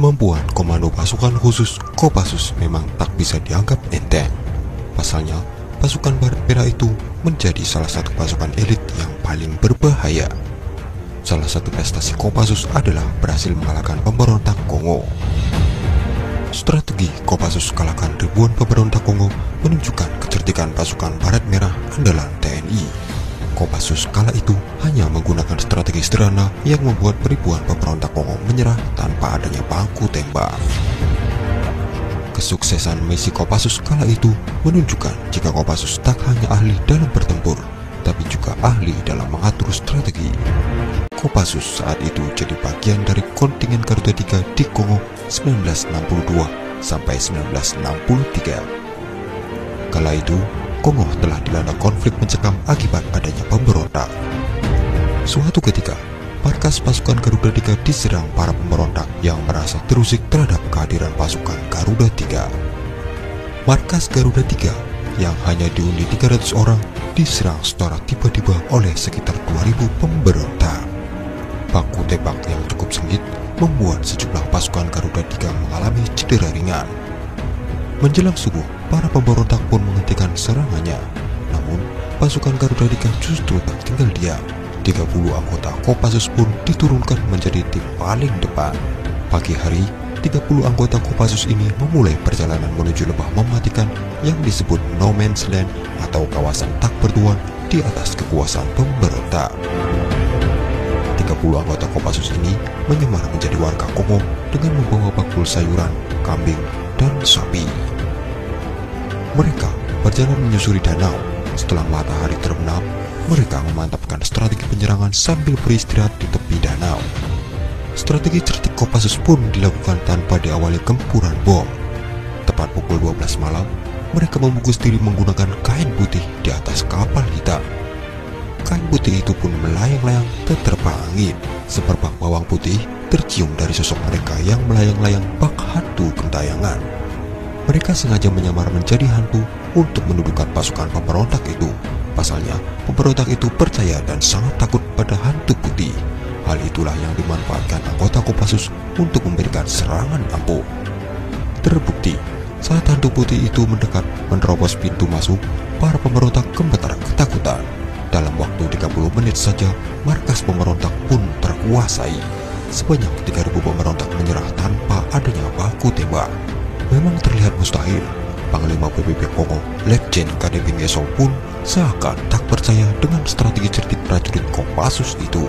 Kemampuan komando pasukan khusus Kopassus memang tak bisa dianggap enteng. Pasalnya, pasukan Baret Merah itu menjadi salah satu pasukan elit yang paling berbahaya. Salah satu prestasi Kopassus adalah berhasil mengalahkan pemberontak Kongo. Strategi Kopassus kalahkan ribuan pemberontak Kongo menunjukkan kecerdikan pasukan Baret Merah andalan TNI. Kopassus kala itu hanya menggunakan strategi sederhana yang membuat ribuan pemberontak Kongo menyerah tanpa adanya baku tembak. Kesuksesan misi Kopassus kala itu menunjukkan jika Kopassus tak hanya ahli dalam bertempur, tapi juga ahli dalam mengatur strategi. Kopassus saat itu jadi bagian dari kontingen Garuda III di Kongo 1962 sampai 1963. Kala itu, Kongo telah dilanda konflik mencekam akibat adanya pemberontak. Suatu ketika, markas pasukan Garuda III diserang para pemberontak yang merasa terusik terhadap kehadiran pasukan Garuda III. Markas Garuda III yang hanya dihuni 300 orang diserang secara tiba-tiba oleh sekitar 2000 pemberontak. Baku tembak yang cukup sengit membuat sejumlah pasukan Garuda III mengalami cedera ringan. Menjelang subuh, para pemberontak pun menghentikan serangannya. Namun, pasukan Garuda III justru tak tinggal diam. 30 anggota Kopassus pun diturunkan menjadi tim paling depan. Pagi hari, 30 anggota Kopassus ini memulai perjalanan menuju lembah mematikan yang disebut No Man's Land atau kawasan tak bertuan di atas kekuasaan pemberontak. 30 anggota Kopassus ini menyamar menjadi warga Kongo dengan membawa bakul sayuran, kambing, dan sapi. Mereka berjalan menyusuri danau. Setelah matahari terbenam, mereka memantapkan strategi penyerangan sambil beristirahat di tepi danau. Strategi cerdik Kopassus pun dilakukan tanpa diawali gempuran bom. Tepat pukul 12 malam, mereka membungkus diri menggunakan kain putih di atas kapal hitam. Kain putih itu pun melayang-layang terterbang angin. Semerbak bawang putih tercium dari sosok mereka yang melayang-layang bak hantu gentayangan. Mereka sengaja menyamar menjadi hantu untuk menundukkan pasukan pemberontak itu. Pasalnya, pemberontak itu percaya dan sangat takut pada hantu putih. Hal itulah yang dimanfaatkan anggota Kopassus untuk memberikan serangan ampuh. Terbukti, saat hantu putih itu mendekat menerobos pintu masuk, para pemberontak gemetar ketakutan. Dalam waktu 30 menit saja, markas pemberontak pun terkuasai. Sebanyak 3000 pemberontak menyerah tanpa adanya baku tembak. Memang terlihat mustahil. Panglima PBB Kongo, Letjen KDP Ngeso pun seakan tak percaya dengan strategi cerdik prajurit Kopassus itu.